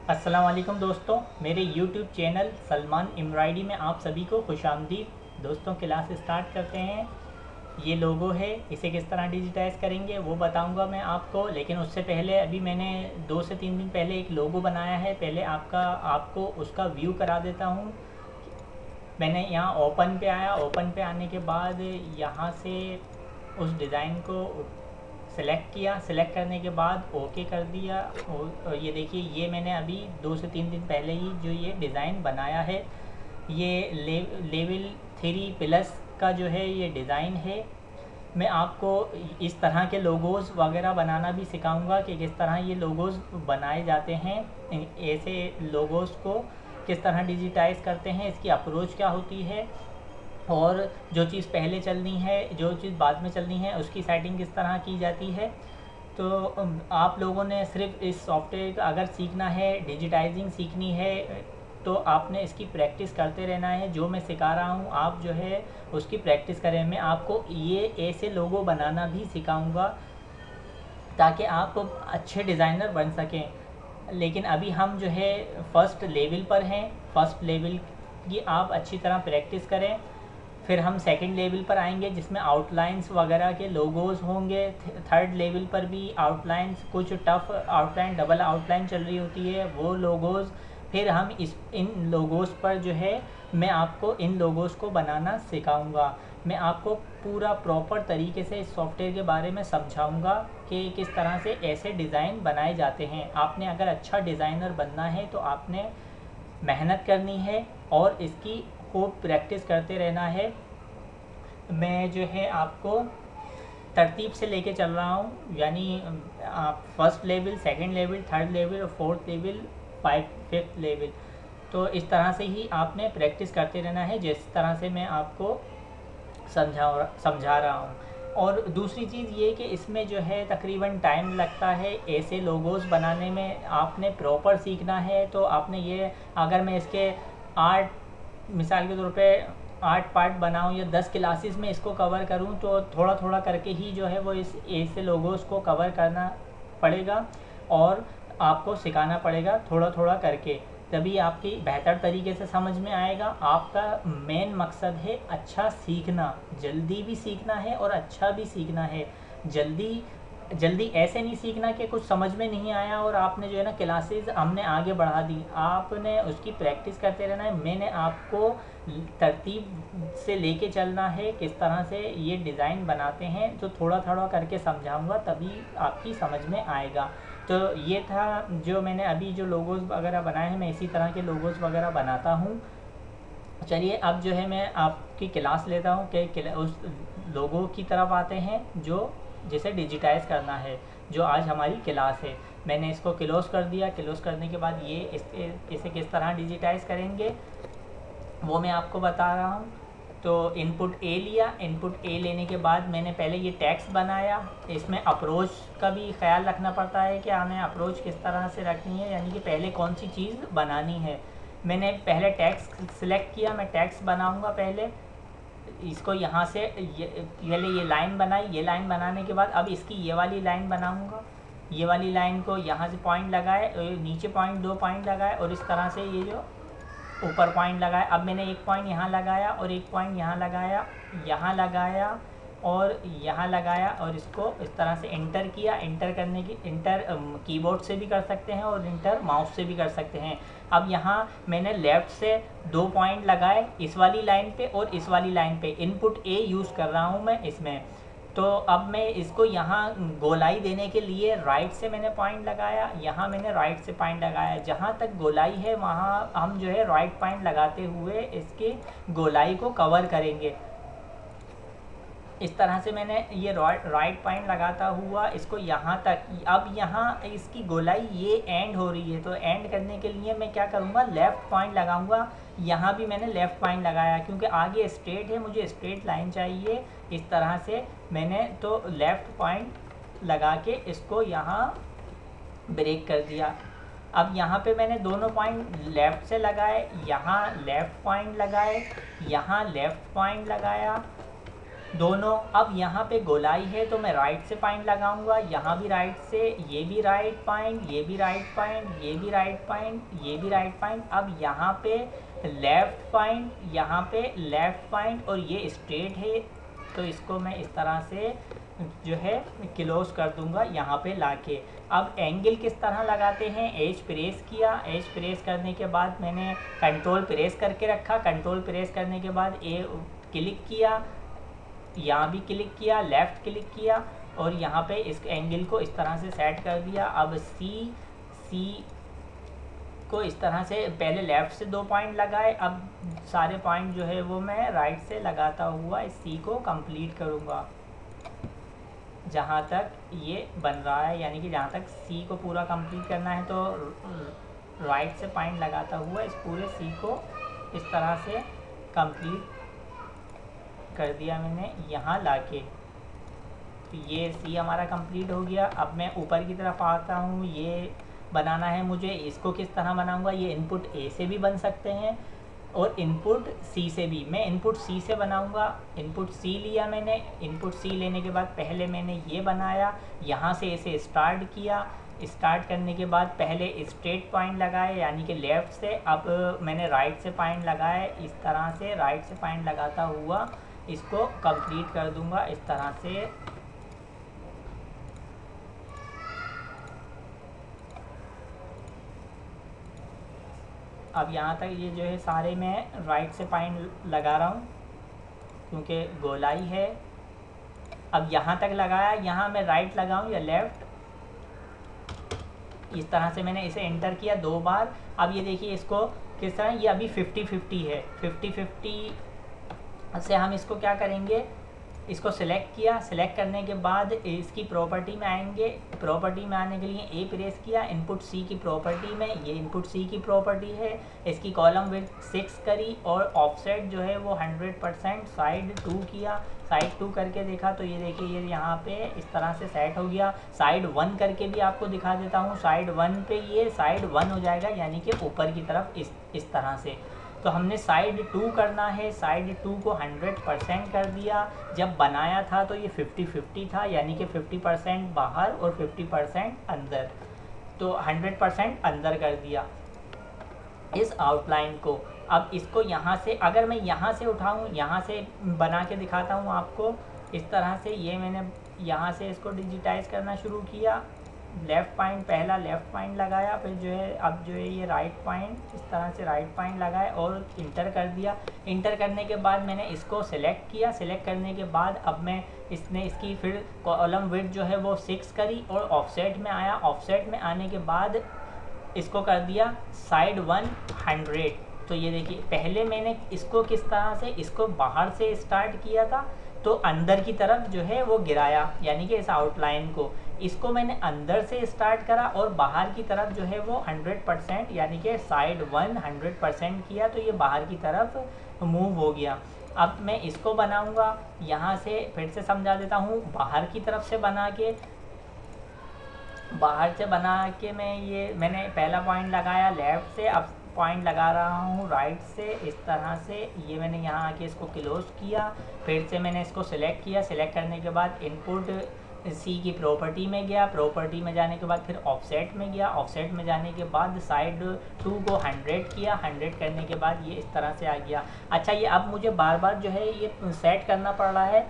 अस्सलाम वालेकुम दोस्तों, मेरे YouTube चैनल सलमान एम्ब्रॉयडरी में आप सभी को खुशामदीद। दोस्तों, क्लास स्टार्ट करते हैं। ये लोगो है, इसे किस तरह डिजिटाइज़ करेंगे वो बताऊंगा मैं आपको। लेकिन उससे पहले अभी मैंने 2 से 3 दिन पहले एक लोगो बनाया है। पहले आपको उसका व्यू करा देता हूँ। मैंने यहाँ ओपन पे आया। ओपन पे आने के बाद यहाँ से उस डिज़ाइन को सेलेक्ट किया। सेलेक्ट करने के बाद ओके कर दिया। और ये देखिए, ये मैंने अभी 2 से 3 दिन पहले ही जो ये डिज़ाइन बनाया है, ये लेवल 3 प्लस का जो है ये डिज़ाइन है। मैं आपको इस तरह के लोगोज़ वगैरह बनाना भी सिखाऊंगा कि किस तरह ये लोगोज़ बनाए जाते हैं। ऐसे लोगोज़ को किस तरह डिजिटाइज़ करते हैं, इसकी अप्रोच क्या होती है, और जो चीज़ पहले चलनी है, जो चीज़ बाद में चलनी है, उसकी सेटिंग किस तरह की जाती है। तो आप लोगों ने सिर्फ इस सॉफ्टवेयर का अगर सीखना है, डिजिटाइजिंग सीखनी है, तो आपने इसकी प्रैक्टिस करते रहना है। जो मैं सिखा रहा हूँ आप जो है उसकी प्रैक्टिस करें। मैं आपको ये ऐसे लोगो बनाना भी सिखाऊंगा ताकि आप अच्छे डिज़ाइनर बन सकें। लेकिन अभी हम जो है फ़र्स्ट लेवल पर हैं। फ़र्स्ट लेवल की आप अच्छी तरह प्रैक्टिस करें। फिर हम सेकंड लेवल पर आएंगे जिसमें आउटलाइंस वगैरह के लोगोज़ होंगे। थर्ड लेवल पर भी आउटलाइंस, कुछ टफ़ आउटलाइन, डबल आउटलाइन चल रही होती है, वो लोगोज़। फिर हम इन लोगोज़ पर जो है मैं आपको इन लोगोज़ को बनाना सिखाऊंगा। मैं आपको पूरा प्रॉपर तरीके से इस सॉफ्टवेयर के बारे में समझाऊंगा कि किस तरह से ऐसे डिज़ाइन बनाए जाते हैं। आपने अगर अच्छा डिज़ाइनर बनना है तो आपने मेहनत करनी है और इसकी खूब प्रैक्टिस करते रहना है। मैं जो है आपको तरतीब से लेके चल रहा हूँ, यानी आप first level, second level, third level और फोर्थ लेवल, फिफ्थ लेवल। तो इस तरह से ही आपने प्रैक्टिस करते रहना है, जिस तरह से मैं आपको समझा रहा हूँ। और दूसरी चीज़ ये कि इसमें जो है तकरीबन टाइम लगता है ऐसे लोगोज़ बनाने में। आपने प्रॉपर सीखना है तो आपने ये, अगर मैं इसके 8, मिसाल के तौर पे 8 पार्ट बनाऊँ या 10 क्लासेस में इसको कवर करूँ, तो थोड़ा थोड़ा करके ही जो है वो इस ऐसे लोगोस को कवर करना पड़ेगा और आपको सिखाना पड़ेगा थोड़ा थोड़ा करके। तभी आपकी बेहतर तरीके से समझ में आएगा। आपका मेन मकसद है अच्छा सीखना, जल्दी भी सीखना है और अच्छा भी सीखना है। जल्दी जल्दी ऐसे नहीं सीखना कि कुछ समझ में नहीं आया और आपने जो है ना क्लासेस हमने आगे बढ़ा दी। आपने उसकी प्रैक्टिस करते रहना है। मैंने आपको तरतीब से लेके चलना है, किस तरह से ये डिज़ाइन बनाते हैं, तो थोड़ा थोड़ा करके समझाऊंगा, तभी आपकी समझ में आएगा। तो ये था जो मैंने अभी जो लोगोज़ वगैरह बनाए हैं, मैं इसी तरह के लोगोज़ वगैरह बनाता हूँ। चलिए अब जो है मैं आपकी क्लास लेता हूँ कि उस लोगों की तरफ आते हैं जो जिसे डिजिटाइज़ करना है, जो आज हमारी क्लास है। मैंने इसको क्लोज़ कर दिया। क्लोज़ करने के बाद ये इसे किस तरह डिजिटाइज़ करेंगे वो मैं आपको बता रहा हूँ। तो इनपुट ए लिया। इनपुट ए लेने के बाद मैंने पहले ये टेक्स्ट बनाया। इसमें अप्रोच का भी ख्याल रखना पड़ता है कि हमें अप्रोच किस तरह से रखनी है, यानी कि पहले कौन सी चीज़ बनानी है। मैंने पहले टेक्स्ट सिलेक्ट किया। मैं टेक्स्ट बनाऊंगा पहले। इसको यहाँ से ये लाइन बनाई। ये लाइन बनाने के बाद अब इसकी ये वाली लाइन बनाऊंगा। ये वाली लाइन को यहाँ से पॉइंट लगाए, नीचे पॉइंट, 2 पॉइंट लगाए, और इस तरह से ये जो ऊपर पॉइंट लगाया। अब मैंने एक पॉइंट यहाँ लगाया और एक पॉइंट यहाँ लगाया, यहाँ लगाया और यहाँ लगाया, और इसको इस तरह से इंटर किया। इंटर करने की, इंटर कीबोर्ड से भी कर सकते हैं और इंटर माउस से भी कर सकते हैं। अब यहाँ मैंने लेफ़्ट से 2 पॉइंट लगाए, इस वाली लाइन पे और इस वाली लाइन पे। इनपुट ए यूज़ कर रहा हूँ मैं इसमें। तो अब मैं इसको यहाँ गोलाई देने के लिए राइट से मैंने पॉइंट लगाया, यहाँ मैंने राइट से पॉइंट लगाया। जहाँ तक गोलाई है वहाँ हम जो है राइट पॉइंट लगाते हुए इसके गोलाई को कवर करेंगे। इस तरह से मैंने ये राइट पॉइंट लगाता हुआ इसको यहाँ तक। अब यहाँ इसकी गोलाई ये एंड हो रही है, तो एंड करने के लिए मैं क्या करूँगा, लेफ़्ट पॉइंट लगाऊँगा। यहाँ भी मैंने लेफ़्ट पॉइंट लगाया क्योंकि आगे स्ट्रेट है, मुझे स्ट्रेट लाइन चाहिए। इस तरह से मैंने तो लेफ़्ट पॉइंट लगा के इसको यहाँ ब्रेक कर दिया। अब यहाँ पे मैंने दोनों पॉइंट लेफ़्ट से लगाए, यहाँ लेफ़्ट पॉइंट लगाए, यहाँ लेफ़्ट पॉइंट लगाया, दोनों। अब यहाँ पे गोलाई है तो मैं राइट से पॉइंट लगाऊंगा, यहाँ भी राइट से, ये भी राइट पॉइंट, ये भी राइट पॉइंट, ये भी राइट पॉइंट, ये भी राइट पॉइंट। अब यहाँ पे लेफ़्ट पॉइंट, यहाँ पे लेफ़्ट पॉइंट, और ये स्ट्रेट है तो इसको मैं इस तरह से जो है क्लोज कर दूंगा यहाँ पे लाके। अब एंगल किस तरह लगाते हैं, एज प्रेस किया, एज प्रेस करने के बाद मैंने कंट्रोल प्रेस करके रखा, कंट्रोल प्रेस करने के बाद ए क्लिक किया, यहाँ भी क्लिक किया, लेफ़्ट क्लिक किया, और यहाँ पे इस एंगल को इस तरह से सेट कर दिया। अब सी को इस तरह से पहले लेफ़्ट से 2 पॉइंट लगाए, अब सारे पॉइंट जो है वो मैं राइट से लगाता हुआ इस सी को कंप्लीट करूँगा जहाँ तक ये बन रहा है, यानी कि जहाँ तक सी को पूरा कंप्लीट करना है तो राइट से पॉइंट लगाता हुआ इस पूरे सी को इस तरह से कंप्लीट कर दिया मैंने यहाँ लाके। तो ये सी हमारा कंप्लीट हो गया। अब मैं ऊपर की तरफ आता हूँ, ये बनाना है मुझे। इसको किस तरह बनाऊँगा, ये इनपुट ए से भी बन सकते हैं और इनपुट सी से भी। मैं इनपुट सी से बनाऊंगा। इनपुट सी लिया मैंने, इनपुट सी लेने के बाद पहले मैंने ये बनाया, यहाँ से इसे स्टार्ट किया, स्टार्ट करने के बाद पहले स्ट्रेट पॉइंट लगाए यानी कि लेफ़्ट से। अब मैंने राइट से पॉइंट लगाए, इस तरह से राइट से पॉइंट लगाता हुआ इसको कंप्लीट कर दूंगा इस तरह से। अब यहाँ तक ये जो है सारे मैं राइट से पॉइंट लगा रहा हूँ क्योंकि गोलाई है। अब यहाँ तक लगाया, यहाँ मैं राइट लगाऊँ या लेफ़्ट, इस तरह से मैंने इसे एंटर किया 2 बार। अब ये देखिए इसको किस तरह, ये अभी 50-50 है। 50-50 से हम इसको क्या करेंगे, इसको सिलेक्ट किया, सिलेक्ट करने के बाद इसकी प्रॉपर्टी में आएंगे। प्रॉपर्टी में आने के लिए ए प्रेस किया, इनपुट सी की प्रॉपर्टी में, ये इनपुट सी की प्रॉपर्टी है। इसकी कॉलम विड्थ 6 करी और ऑफसेट जो है वो 100% साइड 2 किया। साइड 2 करके देखा तो ये देखिए ये यहाँ पे इस तरह से सेट हो गया। साइड 1 करके भी आपको दिखा देता हूँ। साइड 1 पे ये साइड 1 हो जाएगा यानी कि ऊपर की तरफ इस तरह से। तो हमने साइड 2 करना है, साइड 2 को 100% कर दिया। जब बनाया था तो ये 50-50 था यानी कि 50% बाहर और 50% अंदर, तो 100% अंदर कर दिया इस आउटलाइन को। अब इसको यहाँ से अगर मैं यहाँ से उठाऊँ, यहाँ से बना के दिखाता हूँ आपको इस तरह से। ये मैंने यहाँ से इसको डिजिटाइज करना शुरू किया, लेफ़्ट पॉइंट, पहला लेफ़्ट पॉइंट लगाया, फिर जो है अब जो है ये राइट पॉइंट, इस तरह से राइट पॉइंट लगाया और इंटर कर दिया। इंटर करने के बाद मैंने इसको सिलेक्ट किया, सिलेक्ट करने के बाद अब मैं इसकी फिर कॉलम विड्थ जो है वो 6 करी और ऑफसेट में आया। ऑफसेट में आने के बाद इसको कर दिया साइड 100। तो ये देखिए पहले मैंने इसको किस तरह से, इसको बाहर से स्टार्ट किया था तो अंदर की तरफ जो है वो गिराया यानी कि इस आउटलाइन को। इसको मैंने अंदर से स्टार्ट करा और बाहर की तरफ जो है वो 100% यानी कि साइड 100% किया तो ये बाहर की तरफ मूव हो गया। अब मैं इसको बनाऊंगा, यहाँ से फिर से समझा देता हूँ। बाहर की तरफ से बना के, बाहर से बना के मैंने पहला पॉइंट लगाया लेफ़्ट से, अब पॉइंट लगा रहा हूँ राइट से इस तरह से। ये मैंने यहाँ आके इसको क्लोज किया, फिर से मैंने इसको सिलेक्ट किया। सिलेक्ट करने के बाद इनपुट सी की प्रॉपर्टी में गया, प्रॉपर्टी में जाने के बाद फिर ऑफसेट में गया, ऑफसेट में जाने के बाद साइड 2 को 100 किया, 100 करने के बाद ये इस तरह से आ गया। अच्छा, ये अब मुझे बार बार जो है ये सेट करना पड़ रहा है,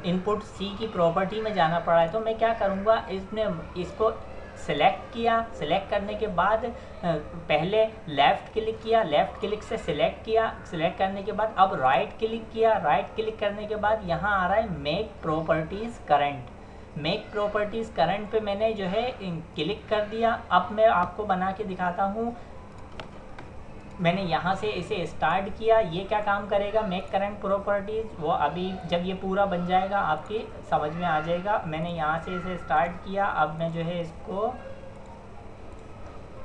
इनपुट सी की प्रॉपर्टी में जाना पड़ रहा है। तो मैं क्या करूँगा, इसको सिलेक्ट किया, सिलेक्ट करने के बाद पहले लेफ़्ट क्लिक किया, लेफ़्ट क्लिक से सिलेक्ट किया, सिलेक्ट करने के बाद अब राइट क्लिक किया, राइट क्लिक करने के बाद यहाँ आ रहा है make properties current. Make properties current पे मैंने जो है क्लिक कर दिया। अब मैं आपको बना के दिखाता हूँ। मैंने यहाँ से इसे स्टार्ट किया, ये क्या काम करेगा, मेक करंट प्रॉपर्टीज़, वो अभी जब ये पूरा बन जाएगा आपकी समझ में आ जाएगा। मैंने यहाँ से इसे स्टार्ट किया, अब मैं जो है इसको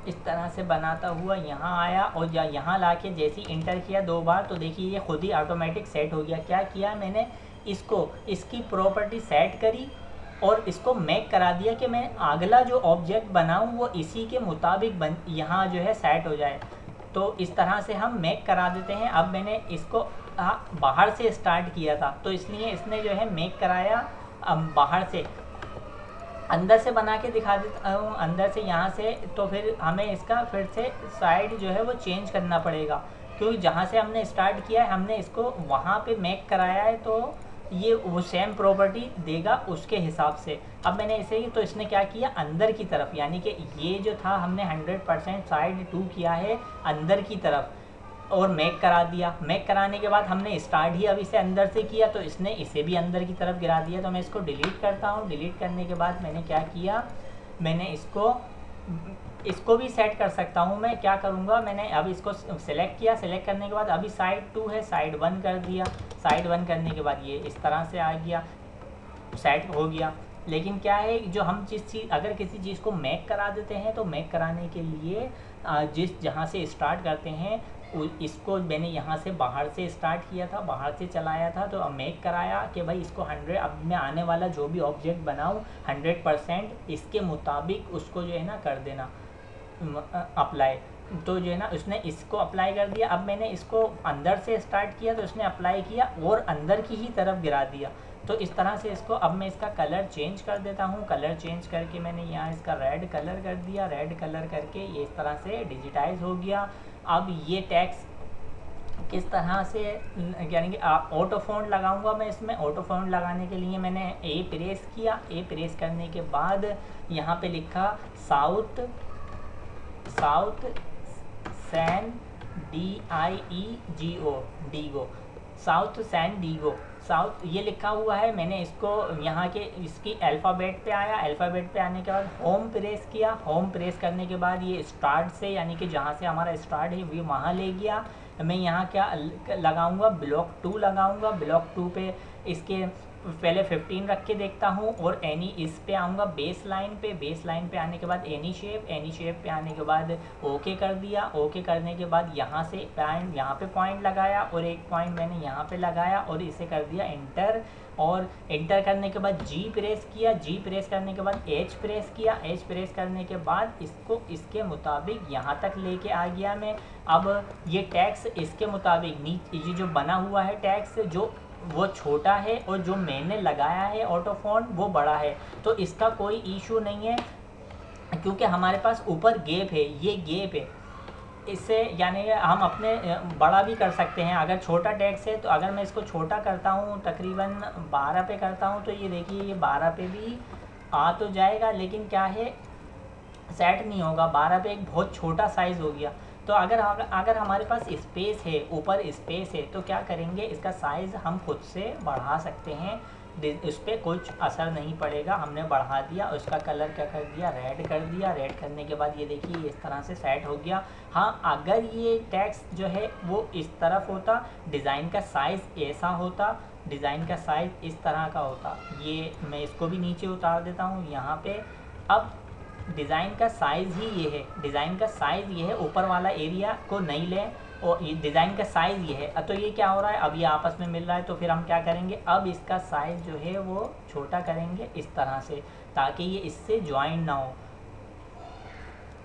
इस तरह से बनाता हुआ यहाँ आया और यहाँ लाके जैसे ही इंटर किया 2 बार तो देखिए ये खुद ही ऑटोमेटिक सेट हो गया। क्या किया मैंने, इसकी प्रॉपर्टी सेट करी और इसको मेक करा दिया कि मैं अगला जो ऑब्जेक्ट बनाऊँ वो इसी के मुताबिक यहाँ जो है सेट हो जाए। तो इस तरह से हम मेक करा देते हैं। अब मैंने इसको बाहर से स्टार्ट किया था, तो इसलिए इसने जो है मेक कराया बाहर से। अंदर से बना के दिखा देता हूँ, अंदर से यहाँ से, तो फिर हमें इसका फिर से साइड जो है वो चेंज करना पड़ेगा, क्योंकि जहाँ से हमने स्टार्ट किया है हमने इसको वहाँ पे मेक कराया है, तो ये वो सेम प्रॉपर्टी देगा उसके हिसाब से। अब मैंने इसे ही, तो इसने क्या किया अंदर की तरफ, यानी कि ये जो था हमने 100% साइड 2 किया है अंदर की तरफ और मेक करा दिया। मेक कराने के बाद हमने स्टार्ट ही अभी से अंदर से किया, तो इसने इसे भी अंदर की तरफ गिरा दिया। तो मैं इसको डिलीट करता हूँ। डिलीट करने के बाद मैंने क्या किया, मैंने इसको भी सेट कर सकता हूँ। मैं क्या करूँगा, मैंने अब इसको सेलेक्ट किया, सेलेक्ट करने के बाद अभी साइड 2 है, साइड 1 कर दिया। साइड 1 करने के बाद ये इस तरह से आ गया, सेट हो गया। लेकिन क्या है, जो हम अगर किसी चीज़ को मेक करा देते हैं, तो मेक कराने के लिए जहाँ से स्टार्ट करते हैं इसको मैंने यहाँ से बाहर से स्टार्ट किया था, बाहर से चलाया था, तो अब मेक कराया कि भाई इसको 100, अब मैं आने वाला जो भी ऑब्जेक्ट बनाऊँ 100% इसके मुताबिक उसको जो है ना कर देना अप्लाई। तो जो है ना उसने इसको अप्लाई कर दिया। अब मैंने इसको अंदर से स्टार्ट किया, तो उसने अप्लाई किया और अंदर की ही तरफ गिरा दिया। तो इस तरह से इसको, अब मैं इसका कलर चेंज कर देता हूँ। कलर चेंज करके मैंने यहाँ इसका रेड कलर कर दिया। रेड कलर करके ये इस तरह से डिजिटाइज हो गया। अब ये टेक्स्ट किस तरह से, यानी कि ऑटो फॉन्ट लगाऊंगा मैं इसमें। ऑटो फॉन्ट लगाने के लिए मैंने ए प्रेस किया। ए प्रेस करने के बाद यहाँ पे लिखा south San Diego, south San Diego, south ये लिखा हुआ है। मैंने इसको यहाँ के इसकी अल्फ़ाबेट पे आया। अल्फ़ाबेट पे आने के बाद होम प्रेस किया। होम प्रेस करने के बाद ये स्टार्ट से, यानी कि जहाँ से हमारा स्टार्ट है वो वहाँ ले गया। मैं यहाँ क्या लगाऊंगा, ब्लॉक 2 लगाऊंगा। ब्लॉक 2 पे इसके पहले 15 रख के देखता हूँ और एनी इस पे आऊँगा बेस लाइन पे। बेस लाइन पे आने के बाद एनी शेप पे आने के बाद ओके कर दिया। ओके करने के बाद यहाँ से पॉइंट, यहाँ पे पॉइंट लगाया और एक पॉइंट मैंने यहाँ पे लगाया और इसे कर दिया इंटर। और इंटर करने के बाद जी प्रेस किया। जी प्रेस करने के बाद एच प्रेस किया। एच प्रेस करने के बाद इसको इसके मुताबिक यहाँ तक लेके आ गया मैं। अब ये टैक्स इसके मुताबिक नीचे ये जो बना हुआ है टैक्स, जो वो छोटा है और जो मैंने लगाया है ऑटो फॉन्ट वो बड़ा है, तो इसका कोई इशू नहीं है, क्योंकि हमारे पास ऊपर गैप है, ये गैप है। इससे यानी हम अपने बड़ा भी कर सकते हैं। अगर छोटा टैक्स है तो अगर मैं इसको छोटा करता हूँ, तकरीबन 12 पे करता हूँ, तो ये देखिए ये 12 पे भी आ तो जाएगा, लेकिन क्या है सेट नहीं होगा। 12 पे एक बहुत छोटा साइज़ हो गया। तो अगर हमारे पास स्पेस है, ऊपर स्पेस है, तो क्या करेंगे, इसका साइज़ हम खुद से बढ़ा सकते हैं। उस पर कुछ असर नहीं पड़ेगा। हमने बढ़ा दिया, उसका कलर क्या कर दिया, रेड कर दिया। रेड करने के बाद ये देखिए इस तरह से सेट हो गया। हाँ, अगर ये टेक्स्ट जो है वो इस तरफ होता, डिज़ाइन का साइज़ ऐसा होता, डिज़ाइन का साइज़ इस तरह का होता। ये मैं इसको भी नीचे उतार देता हूँ यहाँ पे। अब डिज़ाइन का साइज़ ही ये है, डिज़ाइन का साइज़ ये है, ऊपर वाला एरिया को नहीं लें और ये डिज़ाइन का साइज़ ये है। तो ये क्या हो रहा है, अब ये आपस में मिल रहा है, तो फिर हम क्या करेंगे, अब इसका साइज़ जो है वो छोटा करेंगे इस तरह से, ताकि ये इससे ज्वाइन ना हो।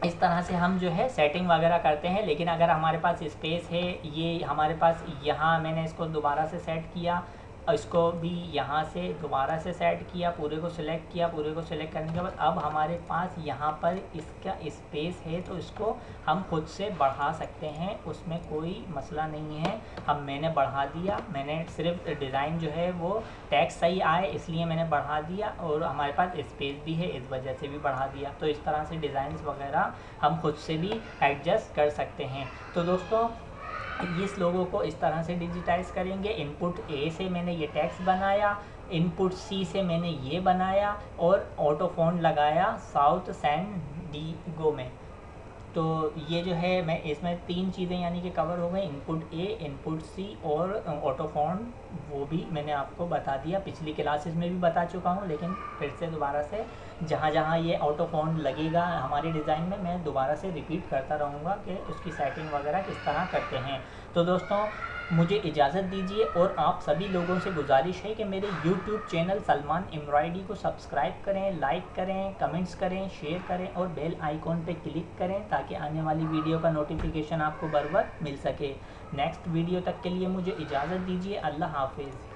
इस तरह से हम जो है सेटिंग वगैरह करते हैं। लेकिन अगर हमारे पास स्पेस है, ये हमारे पास यहाँ मैंने इसको दोबारा से सेट किया, इसको भी यहाँ से दोबारा से सेट किया, पूरे को सिलेक्ट किया। पूरे को सिलेक्ट करने के बाद अब हमारे पास यहाँ पर इसका स्पेस है, तो इसको हम खुद से बढ़ा सकते हैं, उसमें कोई मसला नहीं है। अब मैंने बढ़ा दिया, मैंने सिर्फ डिज़ाइन जो है वो टेक्स्ट सही आए इसलिए मैंने बढ़ा दिया, और हमारे पास स्पेस भी है इस वजह से भी बढ़ा दिया। तो इस तरह से डिज़ाइंस वगैरह हम खुद से भी एडजस्ट कर सकते हैं। तो दोस्तों इस लोगों को इस तरह से डिजिटाइज करेंगे। इनपुट ए से मैंने ये टेक्स्ट बनाया, इनपुट सी से मैंने ये बनाया और ऑटो फॉन्ट लगाया साउथ सैन डीगो में। तो ये जो है मैं इसमें 3 चीज़ें यानी कि कवर हो गई, इनपुट ए, इनपुट सी और ऑटो फॉन्ट, वो भी मैंने आपको बता दिया। पिछली क्लासेस में भी बता चुका हूँ, लेकिन फिर से दोबारा से जहाँ जहाँ ये ऑटो फॉन्ट लगेगा हमारे डिज़ाइन में, मैं दोबारा से रिपीट करता रहूँगा कि उसकी सेटिंग वगैरह किस तरह करते हैं। तो दोस्तों मुझे इजाज़त दीजिए और आप सभी लोगों से गुजारिश है कि मेरे YouTube चैनल सलमान एम्ब्रॉयडरी को सब्सक्राइब करें, लाइक करें, कमेंट्स करें, शेयर करें और बेल आइकॉन पे क्लिक करें ताकि आने वाली वीडियो का नोटिफिकेशन आपको बर वक्त मिल सके। नेक्स्ट वीडियो तक के लिए मुझे इजाज़त दीजिए। अल्लाह हाफिज़।